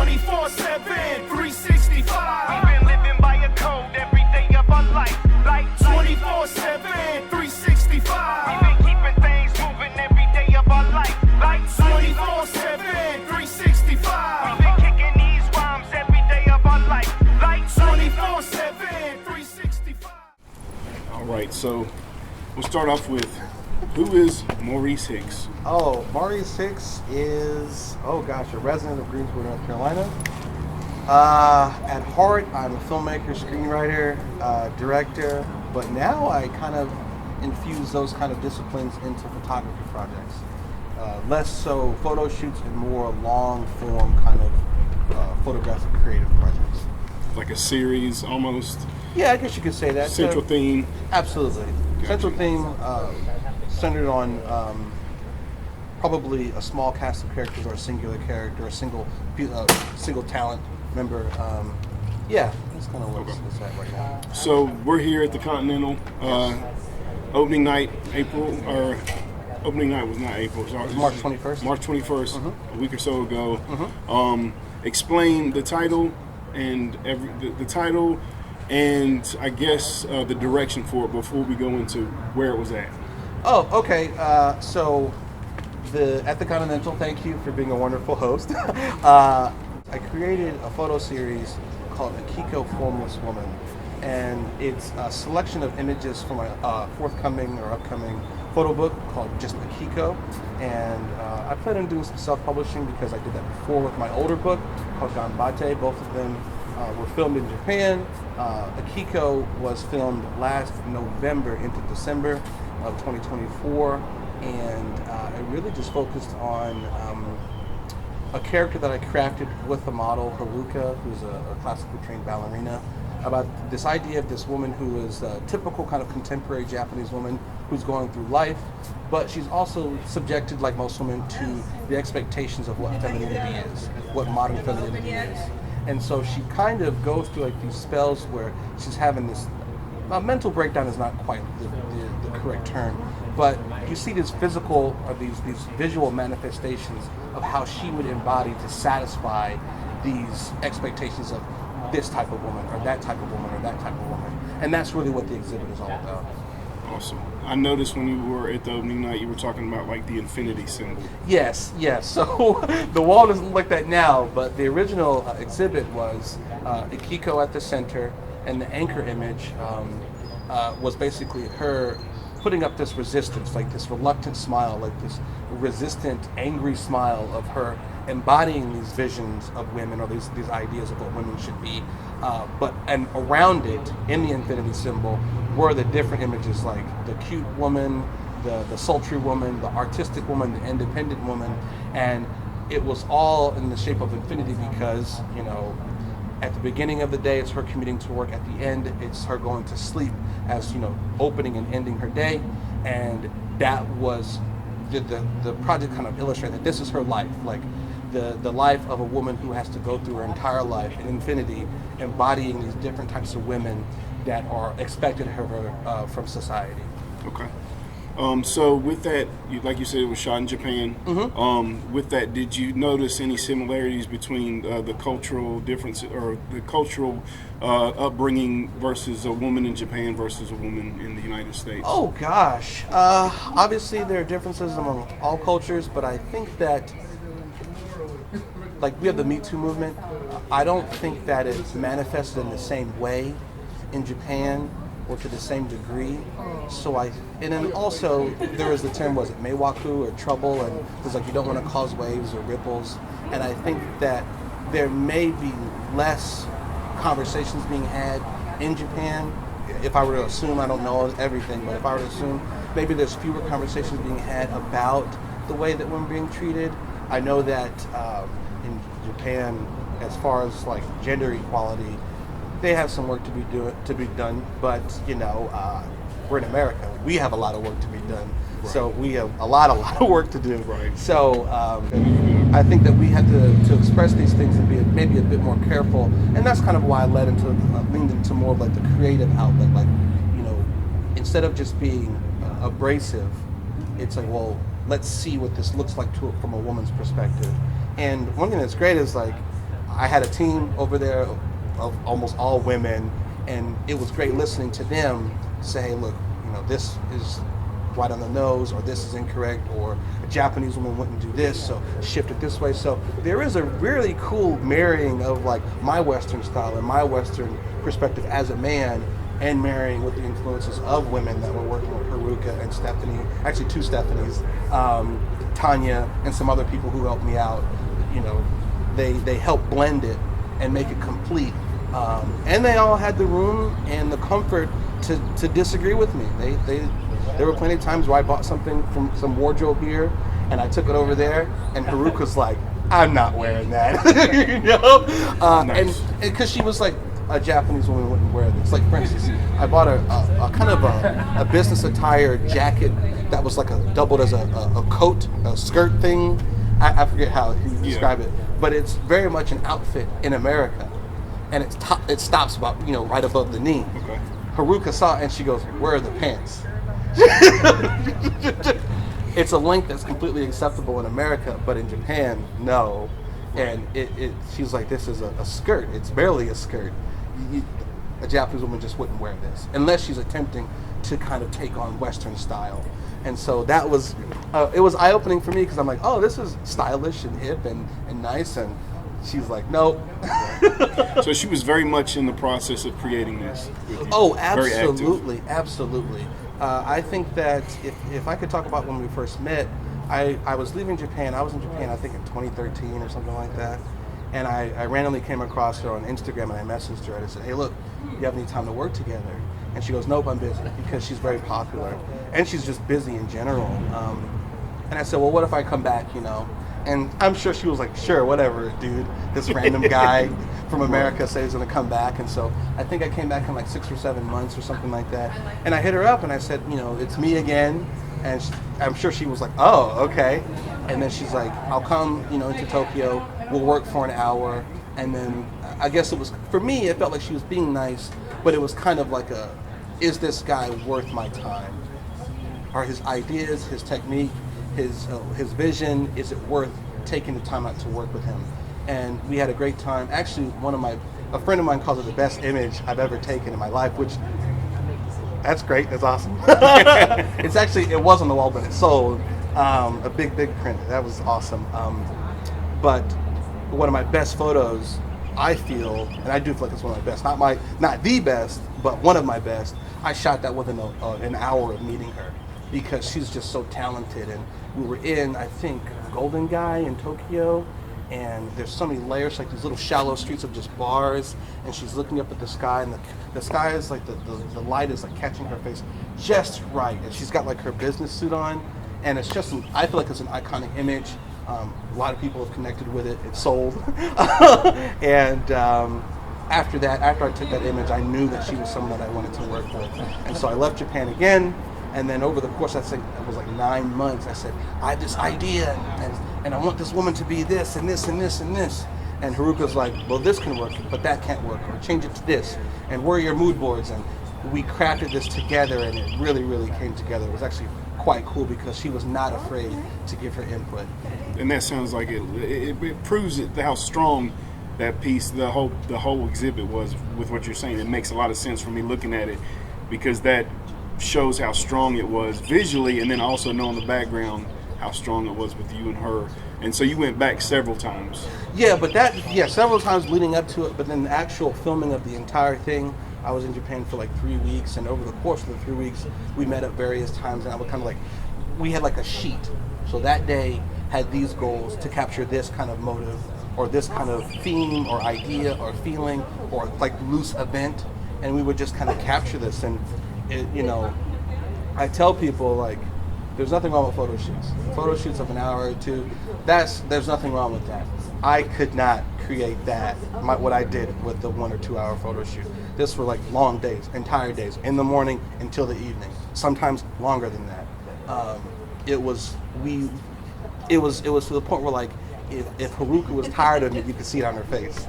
24/7, 365. We've been living by a code every day of our life. Like 24/7, 365. We've been keeping things moving every day of our life. Like 24/7, 365. We've been kicking these rhymes every day of our life. Like 24/7, 365. All right, so we'll start off with, who is Maurice Hicks? Oh, Maurice Hicks is, a resident of Greensboro, North Carolina. At heart, I'm a filmmaker, screenwriter, director, but now I kind of infuse those kind of disciplines into photography projects. Less so photo shoots and more long-form kind of photographic creative projects. Like a series, almost? Yeah, I guess you could say that. Central theme? Absolutely. Gotcha. Central theme centered on probably a small cast of characters or a singular character, a single talent member. Yeah, that's kind of what it's at right now. So we're here at the Continental. Opening night, opening night was not April. It was March 21st. March 21st, a week or so ago. Explain the title and the title and I guess the direction for it before we go into where it was at. Oh, okay. So at the Continental, thank you for being a wonderful host. I created a photo series called AKIKO, FORMLESS WOMAN, and it's a selection of images from my upcoming photo book called just AKIKO, and I plan on doing some self-publishing because I did that before with my older book called GREENBSORO. Both of them were filmed in Japan. AKIKO was filmed last November into December of 2024, and it really just focused on a character that I crafted with the model Haruka, who's a classically trained ballerina, about this idea of this woman who is a typical kind of contemporary Japanese woman who's going through life, but she's also subjected, like most women, to the expectations of what femininity is, what modern femininity is. And so she kind of goes through like these spells where she's having this mental breakdown is not quite the correct term, but you see this physical or these visual manifestations of how she would embody to satisfy these expectations of this type of woman or that type of woman or that type of woman. And that's really what the exhibit is all about. Awesome. I noticed when you were at the opening night, you were talking about like the infinity symbol. Yes. So the wall doesn't look like that now, but the original exhibit was AKIKO at the center, and the anchor image was basically her putting up this resistance, like this reluctant smile, like this resistant, angry smile of her embodying these visions of women or these ideas of what women should be. And around it, in the infinity symbol, were the different images like the cute woman, the sultry woman, the artistic woman, the independent woman, and it was all in the shape of infinity because, you know, at the beginning of the day, it's her commuting to work. At the end, it's her going to sleep as, you know, opening and ending her day. And that was the project kind of illustrated that this is her life, like the life of a woman who has to go through her entire life in infinity, embodying these different types of women that are expected of her from society. Okay. So with that, like you said, it was shot in Japan. With that, did you notice any similarities between the cultural differences or the cultural upbringing versus a woman in Japan versus a woman in the United States? Oh gosh, obviously there are differences among all cultures, but I think that, like, we have the Me Too movement. I don't think that it's manifested in the same way in Japan or to the same degree. So and then also there was the term, was it meiwaku or trouble, and it was like you don't want to cause waves or ripples. And I think that there may be less conversations being had in Japan. If I were to assume, I don't know everything, but if I were to assume, maybe there's fewer conversations being had about the way that women are being treated. I know that in Japan, as far as like gender equality, they have some work to be done, but you know, we're in America. We have a lot of work to be done, right. So we have a lot of work to do. Right. So I think that we had to express these things and be maybe a bit more careful, and that's kind of why I leaned into more of like the creative outlet. Like, you know, instead of just being abrasive, it's like, well, let's see what this looks like from a woman's perspective. And one thing that's great is like, I had a team over there of almost all women, and it was great listening to them say, hey, look, this is right on the nose, or this is incorrect, or a Japanese woman wouldn't do this, so shift it this way. So there is a really cool marrying of like my Western style and my Western perspective as a man, and marrying with the influences of women that were working with Haruka and Stephanie, actually two Stephanies, Tanya, and some other people who helped me out. They helped blend it and make it complete. And they all had the room and the comfort to disagree with me. There were plenty of times where I bought something from some wardrobe here, and I took it over there, and Haruka's like, I'm not wearing that. Nice. And because she was like, a Japanese woman wouldn't wear this. Like, for instance, I bought a kind of a business attire jacket that was like doubled as a coat, a skirt thing. I forget how you describe it, but it's very much an outfit in America, and it stops about right above the knee. Okay. Haruka saw it and she goes, "Where are the pants?" It's a length that's completely acceptable in America, but in Japan, no. And she's like, "This is a skirt. It's barely a skirt. A Japanese woman just wouldn't wear this unless she's attempting to kind of take on Western style." And so that was, it was eye-opening for me, because I'm like, oh, this is stylish and hip and nice. And she's like, nope. So she was very much in the process of creating this with you. Oh, Very active. absolutely, absolutely. I think that if I could talk about when we first met, I was leaving Japan. I was in Japan, I think, in 2013 or something like that. And I randomly came across her on Instagram, and I messaged her and I said, hey, look, you have any time to work together? And she goes, nope, I'm busy, because she's very popular. And she's just busy in general. And I said, well, what if I come back, And I'm sure she was like, sure, whatever, dude. This random guy from America said he's going to come back. And so I think I came back in like 6 or 7 months or something like that. And I hit her up and I said, it's me again. And I'm sure she was like, oh, okay. And then she's like, I'll come, into Tokyo. We'll work for an hour. And then I guess it was, for me, it felt like she was being nice, but it was kind of like is this guy worth my time? Are his ideas, his technique, his vision, is it worth taking the time out to work with him? And we had a great time. Actually, a friend of mine calls it the best image I've ever taken in my life, which, that's great, that's awesome. It was on the wall, but it's sold. A big print, that was awesome. But one of my best photos, I feel, and I do feel like it's one of my best, not the best, but one of my best. I shot that within an hour of meeting her, because she's just so talented. And we were in, I think, Golden Gai in Tokyo, and there's so many layers, like these little shallow streets of just bars, and she's looking up at the sky, and the sky is like, the light is like catching her face just right, and she's got like her business suit on, and it's just, I feel like it's an iconic image. A lot of people have connected with it. It's sold. And after I took that image, I knew that she was someone that I wanted to work with. And so I left Japan again. And then over the course, I think it was like 9 months, I said, I have this idea, and I want this woman to be this and this and this and this. And Haruka's like, well, this can work, but that can't work. Or change it to this. And where are your mood boards? And we crafted this together, and it really, really came together. It was actually quite cool, because she was not afraid to give her input. And that sounds like it proves how strong that piece, the whole exhibit was with what you're saying. It makes a lot of sense for me looking at it, because that shows how strong it was visually, and then also knowing the background, how strong it was with you and her. And so you went back several times. Yeah, but several times leading up to it, but then the actual filming of the entire thing, I was in Japan for like 3 weeks, and over the course of the 3 weeks, we met up various times, and I would kind of we had like a sheet. So that day had these goals to capture this kind of motive, or this kind of theme, or idea, or feeling, or like loose event, and we would just kind of capture this. And I tell people, like, there's nothing wrong with photo shoots. Photo shoots of an hour or two, there's nothing wrong with that. I could not create that, what I did with the 1 or 2 hour photo shoot. This were like long days, entire days, in the morning until the evening, sometimes longer than that. It was to the point where, like, if Haruka was tired of me, you could see it on her face.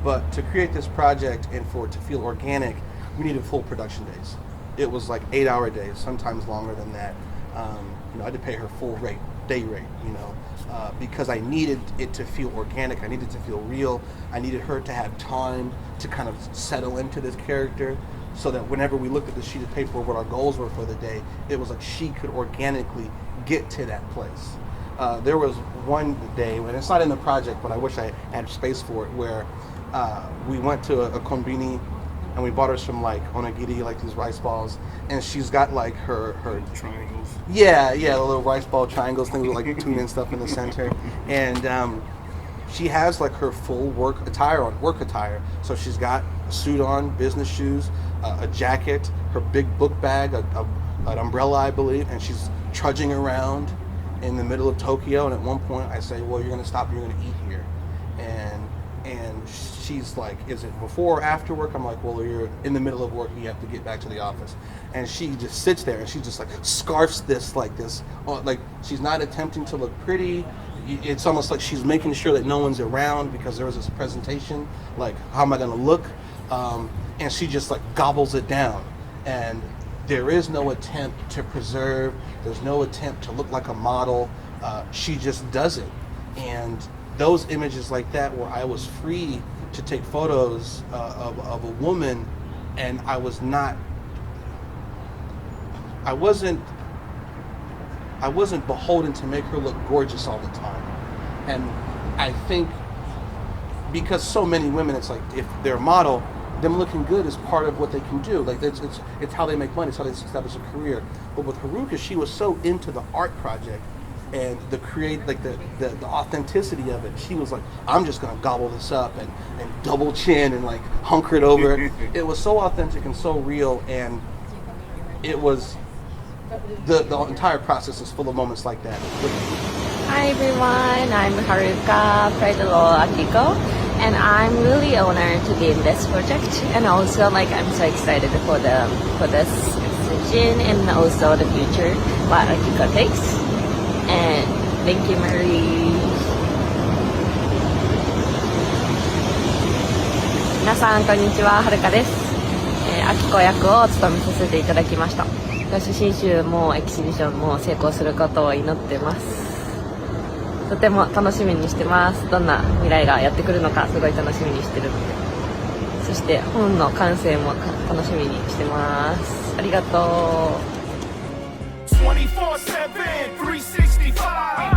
But to create this project and for it to feel organic, we needed full production days. It was like 8 hour days, sometimes longer than that. I had to pay her full rate day rate, because I needed it to feel organic. I needed it to feel real. I needed her to have time to kind of settle into this character, so that whenever we looked at the sheet of paper, what our goals were for the day, it was like she could organically get to that place. There was one day, and it's not in the project, but I wish I had space for it, where we went to a konbini and we bought her some like onigiri, like these rice balls, and she's got like her triangles. Yeah, the little rice ball triangles, things with like tuna and stuff in the center, and she has like her full work attire. So she's got a suit on, business shoes, a jacket, her big book bag, an umbrella, I believe, and she's trudging around in the middle of Tokyo. And at one point I say, well, you're going to stop, you're going to eat here. And she's like, is it before or after work? I'm like, well, you're in the middle of work, you have to get back to the office. And she just sits there and she just like scarfs this, like she's not attempting to look pretty. It's almost like she's making sure that no one's around, because there was this presentation, like, how am I going to look? And she just like gobbles it down. And there is no attempt to preserve. There's no attempt to look like a model. She just does it. And those images like that, where I was free to take photos of a woman, and I wasn't beholden to make her look gorgeous all the time. And I think because so many women, it's like, if they're a model, them looking good is part of what they can do. Like it's how they make money, it's how they establish a career. But with Haruka, she was so into the art project and the authenticity of it. She was like, I'm just gonna gobble this up and double chin and like hunker it over. It was so authentic and so real, and it was the entire process is full of moments like that. Hi everyone, I'm Haruka Predolo Akiko, and I'm really honored to be in this project, and also like I'm so excited for this exhibition and also the future what Akiko takes. And thank you, Marie. 皆さんこんにちは、はるかです。あきこ役を務めさせていただきました。写真集もエキシビションも成功することを祈ってます。とても楽しみにしてます。どんな未来がやってくるのかすごい楽しみにしてるので。そして本の完成も楽しみにしてます。ありがとう。24/7, 365.